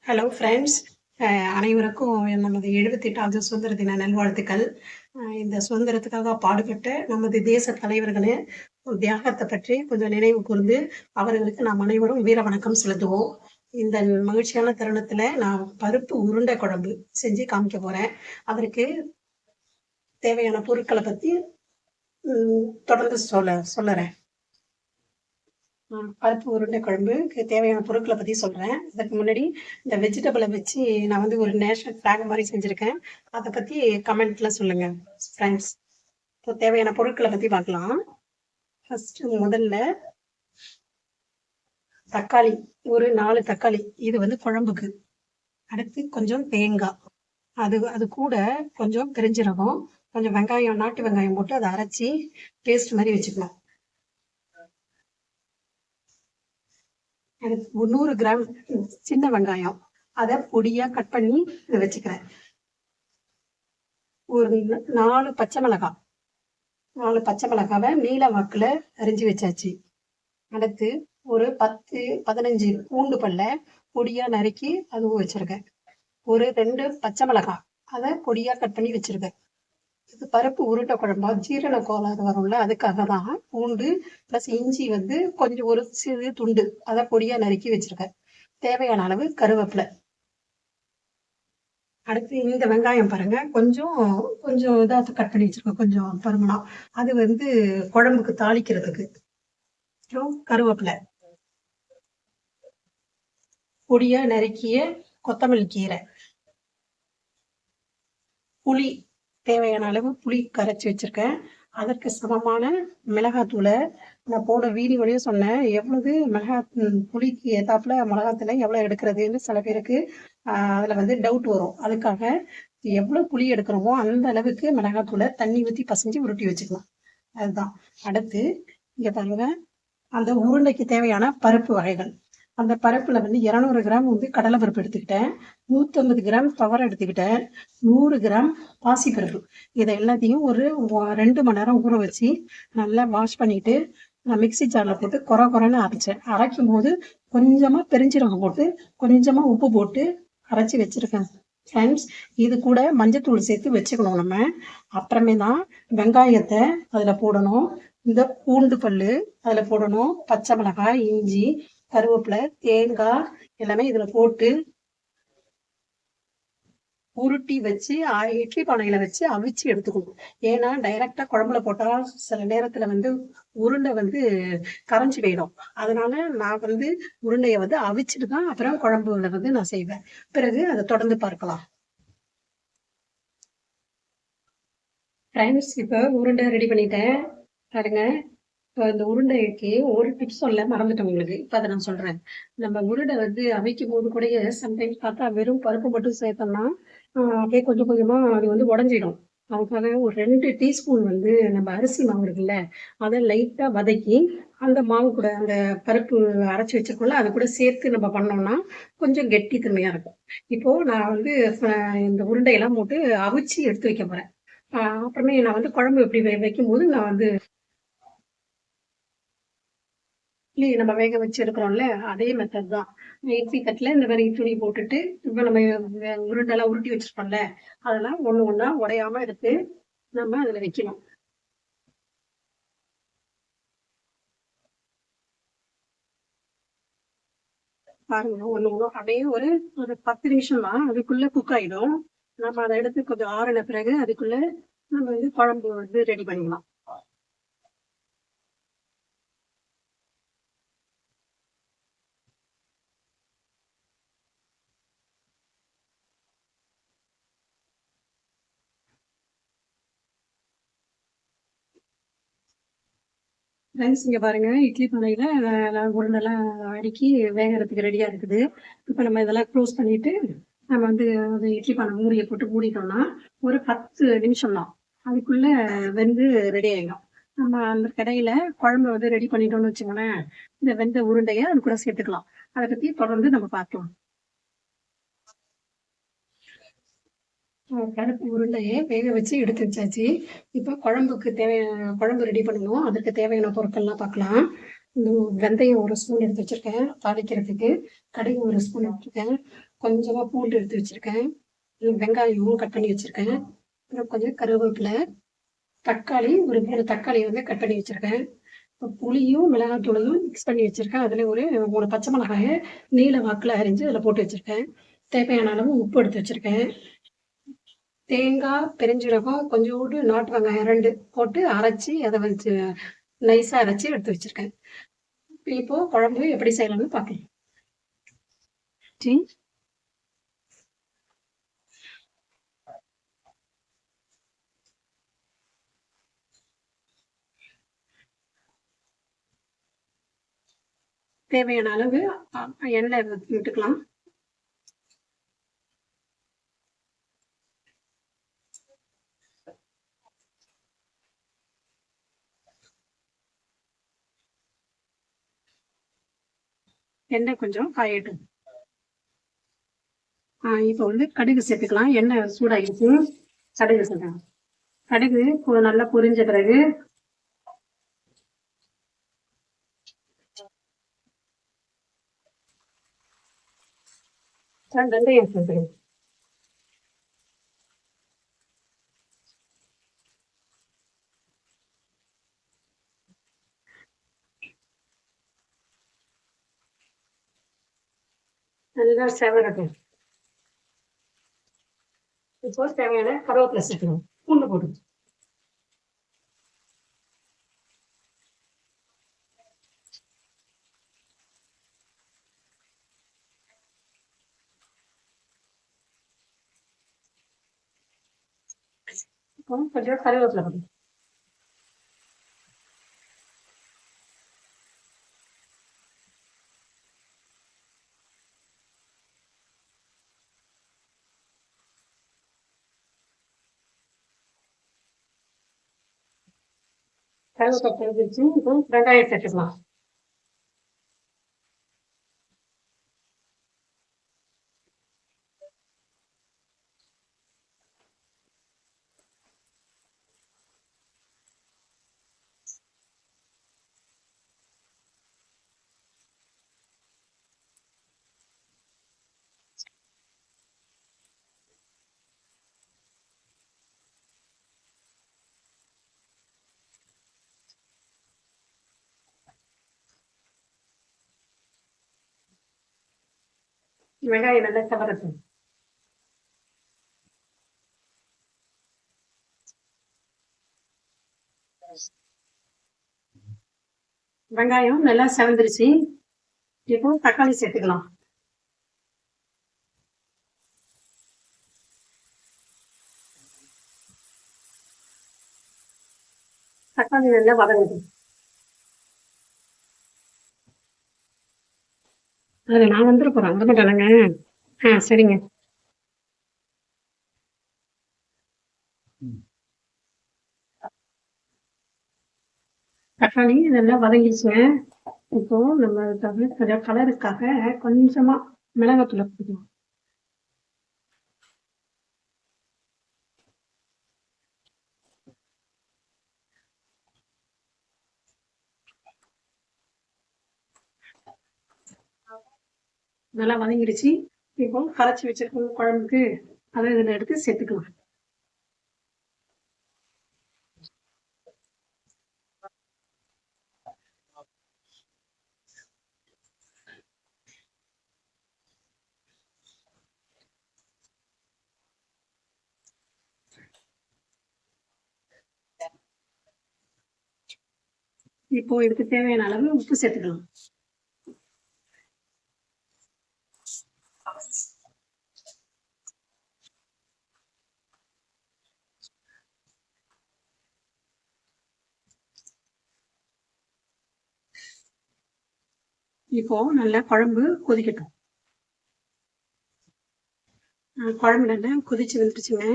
Hello friends. அனைவருக்கும் நமது 78வது சுதந்திர தின நல்வாழ்த்துக்கள். இந்த சுதந்திரத்துக்காக பாடுபட்ட நமது தேச தலைவர்களே தியாகத்தை பற்றி கொஞ்சம் நினைவு கூர்ந்து அவர்களுக்கு நாம் அனைவரும் வீர வணக்கம் செலுத்துவோம். இந்த மகிழ்ச்சியான தருணத்துல நான் பருப்பு உருண்டை குழம்பு செஞ்சு காமிக்க போறேன். அதற்கு தேவையான பொருட்களை பத்தி தொடர்ந்து சொல்லறேன். பருப்பு உருண்டை குழம்புக்கு தேவையான பொருட்களை பற்றி சொல்கிறேன். அதுக்கு முன்னாடி இந்த வெஜிடபிளை வச்சு நான் வந்து ஒரு நேஷனல் ஃப்ளாக் மாதிரி செஞ்சுருக்கேன். அதை பற்றி கமெண்ட்ல சொல்லுங்கள் ஃப்ரெண்ட்ஸ். இப்போ தேவையான பொருட்களை பற்றி பார்க்கலாம். ஃபஸ்ட்டு முதல்ல தக்காளி, ஒரு 4 தக்காளி, இது வந்து குழம்புக்கு. அடுத்து கொஞ்சம் தேங்காய், அது கூட கொஞ்சம் பெருஞ்சீரகம், கொஞ்சம் வெங்காயம், நாட்டு வெங்காயம் போட்டு அதை அரைச்சி பேஸ்ட் மாதிரி வச்சுக்கலாம். 100 கிராம் சின்ன வெங்காயம், அதை பொடியா கட் பண்ணி வச்சுக்கிறேன். ஒரு 4 பச்சை மிளகாய், 4 பச்சை மிளகாவை நீல வாக்குல அரிஞ்சு வச்சாச்சு. அடுத்து ஒரு 10-15 பூண்டு பல்ல பொடியா நறுக்கி அதுவும் வச்சிருக்கேன். ஒரு 2 பச்சை மிளகாய், அதை பொடியா கட் பண்ணி வச்சிருக்கேன். இது பருப்பு உருண்டை குழம்பா ஜீரண கோளாறு வரும்ல, அதுக்காக தான் பூண்டு ப்ளஸ் இஞ்சி வந்து கொஞ்சம் ஒரு சிறு துண்டு அதை பொடியா நறுக்கி வச்சிருக்கேன். தேவையான அளவு கருவேப்பிலை. அடுத்து இந்த வெங்காயம் பாருங்க, கொஞ்சம் கொஞ்சம் இதாக கட் பண்ணி வச்சிருக்கேன், கொஞ்சம் பருமனா. அது வந்து குழம்புக்கு தாளிக்கிறதுக்கு. கருவேப்பிலை, பொடியா நறுக்கிய கொத்தமல்லி கீரை, புளி, தேவையான அளவு புளி கரைச்சி வச்சிருக்கேன். அதற்கு சமமான மிளகாத்தூளை நான் போன வீடியோலையும் சொன்னேன். எவ்வளவு புளிக்கு ஏத்தாப்புல மிளகாத்தூளை எவ்வளோ எடுக்கிறதுன்னு சில பேருக்கு அதில் வந்து டவுட் வரும். அதுக்காக எவ்வளோ புளி எடுக்கிறோமோ அந்த அளவுக்கு மிளகாத்தூளை தண்ணி ஊற்றி பசைஞ்சு உருட்டி வச்சுக்கலாம். அதுதான். அடுத்து இங்கே பாருங்க, அந்த உருண்டைக்கு தேவையான பருப்பு வகைகள். அந்த பருப்புல வந்து 200 கிராம் வந்து கடலை பருப்பு எடுத்துக்கிட்டேன், 150 கிராம் துவரை எடுத்துக்கிட்டேன், 100 கிராம் பாசிப்பருப்பு. இதை எல்லாத்தையும் ஒரு 2 மணி நேரம் ஊற வச்சு நல்லா வாஷ் பண்ணிட்டு நான் மிக்சி ஜாரில் போட்டு குறைன்னு அரைச்சேன். அரைக்கும் போது கொஞ்சமா பெருஞ்சீரகம் போட்டு கொஞ்சமா உப்பு போட்டு அரைச்சி வச்சிருக்கேன் ஃப்ரெண்ட்ஸ். இது கூட மஞ்சத்தூள் சேர்த்து வச்சுக்கணும் நம்ம. அப்புறமே தான் வெங்காயத்தை அதில் போடணும், இந்த பூண்டு பல்லு அதில் போடணும், பச்சை மிளகாய், இஞ்சி, கருவேப்பிலை, தேங்காய் எல்லாமே இதுல போட்டு உருட்டி வச்சு இட்லி பானையில வச்சு அவிச்சு எடுத்துக்கணும். ஏன்னா டைரக்டா குழம்புல போட்டா சில நேரத்துல வந்து உருண்டை வந்து கரைஞ்சி போயிடும். அதனால நான் வந்து உருண்டையை வந்து அவிச்சுட்டு தான் அப்புறம் குழம்புல வந்து நான் செய்வேன். பிறகு அதை தொடர்ந்து பார்க்கலாம் ஃப்ரெண்ட்ஸ். இப்போ உருண்டை ரெடி பண்ணிட்டேன் பாருங்க. இப்போ இந்த உருண்டைக்கு ஒரு டிப்ஸ் சொல்ல மறந்துட்டேன் உங்களுக்கு. இப்போ அதை நான் சொல்றேன். நம்ம உருண்டை வந்து அவிக்கும் போது கூட சம்டைம்ஸ் பார்த்தா வெறும் பருப்பு மட்டும் சேர்த்தோம்னா அப்படியே கொஞ்சம் கொஞ்சமா அது வந்து உடஞ்சிடும். அதுக்காக ஒரு 2 டீஸ்பூன் வந்து நம்ம அரிசி மாவு இருக்குல்ல, அதை லைட்டா வதக்கி அந்த மாவு கூட அந்த பருப்பு அரைச்சி வச்சிருக்கோம்ல அது கூட சேர்த்து நம்ம பண்ணோம்னா கொஞ்சம் கெட்டித்தன்மையா இருக்கும். இப்போ நான் வந்து இந்த உருண்டையெல்லாம் போட்டு அவிச்சு எடுத்து வைக்க போறேன். அப்புறமே நான் வந்து குழம்பு எப்படி வைக்கும் போது நான் வந்து இட்லி நம்ம வேக வச்சு எடுக்கிறோம்ல, அதே மெத்தட் தான். இட்லி தட்டில் இந்த மாதிரி துணி போட்டுட்டு இப்போ நம்ம உருண்டெல்லாம் உருட்டி வச்சிருக்கோம்ல, அதெல்லாம் ஒன்று ஒன்றா உடையாம எடுத்து நம்ம அதில் வைக்கணும். பாருங்க, ஒன்று ஒன்று அப்படியே ஒரு ஒரு 10 நிமிஷம் தான், அதுக்குள்ள குக் ஆயிடும். நம்ம அதை எடுத்து கொஞ்சம் ஆறின பிறகு அதுக்குள்ள நம்ம வந்து குழம்பு வந்து ரெடி பண்ணிக்கலாம். ஃப்ரெண்ட்ஸ் இங்கே பாருங்க, இட்லி பானையில் உருண்டெல்லாம் அடுக்கி வேகிறதுக்கு ரெடியாக இருக்குது. இப்போ நம்ம இதெல்லாம் க்ளோஸ் பண்ணிட்டு நம்ம வந்து அது இட்லி பானை மூடியை போட்டு மூடிட்டோம்னா ஒரு 10 நிமிஷம் தான், அதுக்குள்ள வெந்து ரெடி ஆகிடும். நம்ம அந்த கடையில் குழம்பு வந்து ரெடி பண்ணிட்டோம்னு வச்சுக்கோங்களேன், இந்த வெந்த உருண்டையை அது கூட சேர்த்துக்கலாம். அதை பற்றி தொடர்ந்து நம்ம பார்க்கலாம். பருப்பு உருண்டையை வேக வச்சு எடுத்து வச்சாச்சு. இப்போ குழம்புக்கு குழம்பு ரெடி பண்ணணும். அதுக்கு தேவையான பொருட்கள்லாம் பார்க்கலாம். வெந்தயம் ஒரு ஸ்பூன் எடுத்து வச்சிருக்கேன் தாளிக்கிறதுக்கு. கடுகு ஒரு ஸ்பூன் எடுத்துருக்கேன். கொஞ்சமா பூண்டு எடுத்து வச்சிருக்கேன், வெங்காயமும் கட் பண்ணி வச்சிருக்கேன், அப்புறம் கொஞ்சம் கருவேப்பிலை, தக்காளி ஒரு 3 தக்காளி வந்து கட் பண்ணி வச்சிருக்கேன், புளியும் மிளகாத்தூளையும் மிக்ஸ் பண்ணி வச்சிருக்கேன். அதுல ஒரு 3 பச்சை மிளகாய நீல வாக்குல அரிஞ்சு அதில் போட்டு வச்சிருக்கேன். தேவையான அளவு உப்பு எடுத்து வச்சிருக்கேன். தேங்காய், பெருஞ்சீரகம், கொஞ்சோண்டு நாட்டு வெங்காயம் 2 போட்டு அரைச்சி அதை வச்சு நைஸா அரைச்சி எடுத்து வச்சிருக்கேன். இப்போ குழம்பு எப்படி செய்யலாம்னு பார்க்கலாம். தேவையான அளவு எண்ணெய் விட்டுக்கலாம். எண்ணெய் கொஞ்சம் காயட்டும். இப்போ வந்து கடுகு சேர்த்துக்கலாம். எண்ணெய் சூடாகிடுச்சு, கடுகு சேர்க்கலாம். கடுகு நல்லா பொரிஞ்ச பிறகு வெந்தயம் சேர்த்துக்கணும். நல்லா செவரட்டும். இப்போ தேவையான கருவேப்பிலை சேர்த்துக்கணும். பூண்டு போட்டு இப்போ கொஞ்சம் கருவேப்பிலை போட்டு கருவேப்பிலை தெரிஞ்சிருச்சு. இப்போ வெங்காயம் சேர்த்துக்கலாம். வெங்காயம் நல்லா செவரட்டும். வெங்காயம் நல்லா செவந்துருச்சு. இப்போ தக்காளி சேர்த்துக்கலாம். தக்காளி நல்லா வதங்குது. அது நான் வந்துட போறேன், அங்க மாட்டானுங்க. சரிங்க. தக்காளி இதெல்லாம் வதங்கிடுச்சுங்க. இப்போ நம்ம கொஞ்சம் கலருக்காக கொஞ்சமா மிளகாத்தூளை போட்டுக்கலாம். நல்லா வதங்கிடுச்சு. இப்போ கரைச்சி வச்சிருக்கோம் குழம்புக்கு, அதை இதில் எடுத்து சேர்த்துக்கலாம். இப்போ இதுக்கு தேவையான அளவு உப்பு சேர்த்துக்கலாம். இப்போ நல்லா குழம்பு கொதிக்கட்டும். குழம்பு நல்லா கொதிச்சு வந்துருச்சுங்க.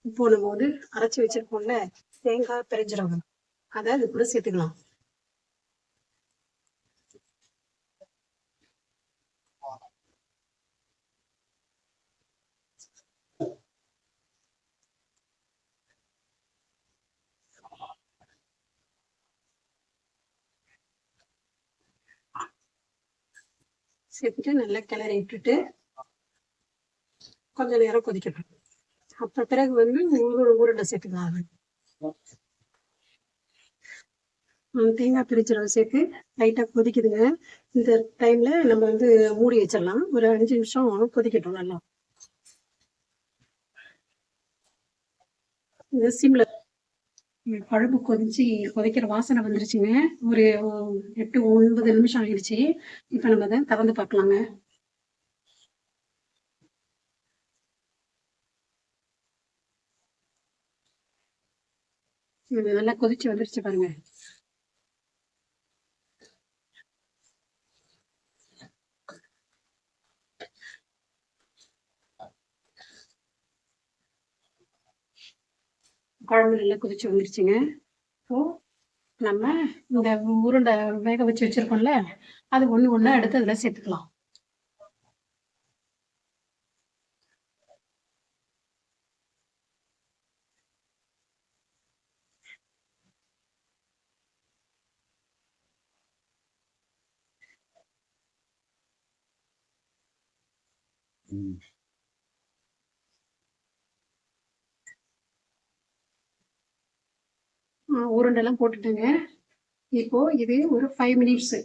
இப்போ நம்ம வந்து அரைச்சி வச்சிருக்கோம்ல தேங்காய், பெருஞ்சீரகம், அதை அது கூட சேர்த்துக்கலாம். சேர்த்துட்டு நல்லா கிளறி விட்டுட்டு கொஞ்ச நேரம் கொதிக்கட்டும். அப்புறம் பிறகு வந்து உருண்டை சேர்த்துக்கலாம். தேங்காய் பிரிச்சரவை சேர்த்து லைட்டாக கொதிக்குதுங்க. இந்த டைம்ல நம்ம வந்து மூடி வச்சிடலாம். ஒரு 5 நிமிஷம் கொதிக்கட்டும் நல்லா. இந்த சிம்ல குழம்பு கொதிக்கிற வாசனை வந்துருச்சுங்க. ஒரு 8 9 நிமிஷம் ஆயிடுச்சு. இப்ப நம்ம அதை திறந்து பார்க்கலாங்க. இது நல்லா கொதிச்சு வந்துருச்சு பாருங்க. குழம்பு நல்லா கொதிச்சு வந்துருச்சுங்க. இப்போ நம்ம இந்த உருண்டை வேக வச்சு வச்சிருக்கோம்ல, அது ஒண்ணு ஒண்ணா எடுத்து அதுல சேர்த்துக்கலாம். உருண்டெல்லாம் போட்டுட்டேங்க. இப்போ இது ஒரு 5 மினிட்ஸ்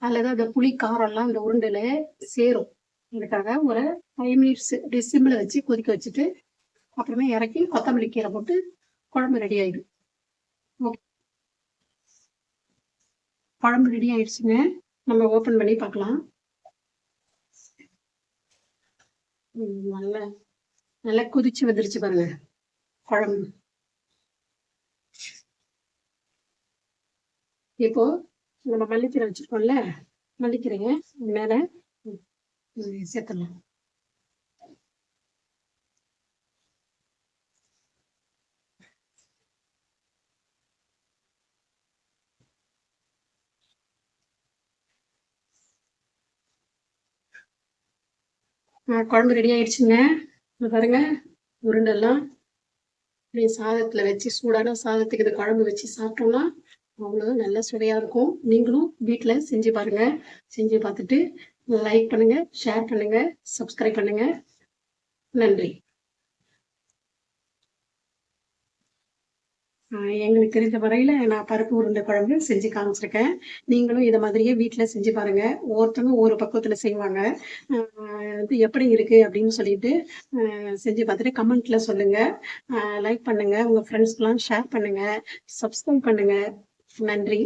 அல்லது அந்த புளி காரம்லாம் அந்த உருண்டையில சேரும். இதுக்காக ஒரு 5 மினிட்ஸ் சிம்ல வச்சு கொதிக்க வச்சுட்டு அப்புறமே இறக்கி கொத்தமல்லி கீரை போட்டு குழம்பு ரெடி ஆயிடும். குழம்பு ரெடி ஆயிடுச்சுங்க. நம்ம ஓபன் பண்ணி பார்க்கலாம். நல்லா நல்லா கொதிச்சு வந்துருச்சு பாருங்க குழம்பு. இப்போ நம்ம மல்லிக்கீரை வச்சிருக்கோம்ல, மல்லிக்கீரைங்க மேல சேர்த்துடலாம். குழம்பு ரெடி ஆயிடுச்சுங்க. பாருங்க உருண்டெல்லாம் சாதத்துல வச்சு சூடான சாதத்துக்கு இது குழம்பு வச்சு சாப்பிட்டோம்னா அவ்வளோ நல்ல சுவையா இருக்கும். நீங்களும் வீட்டுல செஞ்சு பாருங்க. செஞ்சு பார்த்துட்டு லைக் பண்ணுங்க, ஷேர் பண்ணுங்க, சப்ஸ்கிரைப் பண்ணுங்க. நன்றி. எங்களுக்கு தெரிஞ்ச வரையில நான் பருப்பு உருண்டை குழம்பு செஞ்சு காமிச்சிருக்கேன். நீங்களும் இதை மாதிரியே வீட்டில் செஞ்சு பாருங்க. ஒவ்வொருத்தவங்க ஒவ்வொரு பக்குவத்துல செய்வாங்க. இது எப்படி இருக்கு அப்படின்னு சொல்லிட்டு செஞ்சு பார்த்துட்டு கமெண்ட்ல சொல்லுங்க. லைக் பண்ணுங்க, உங்க ஃப்ரெண்ட்ஸ்க்கெல்லாம் ஷேர் பண்ணுங்க, சப்ஸ்கிரைப் பண்ணுங்க. நன்றி.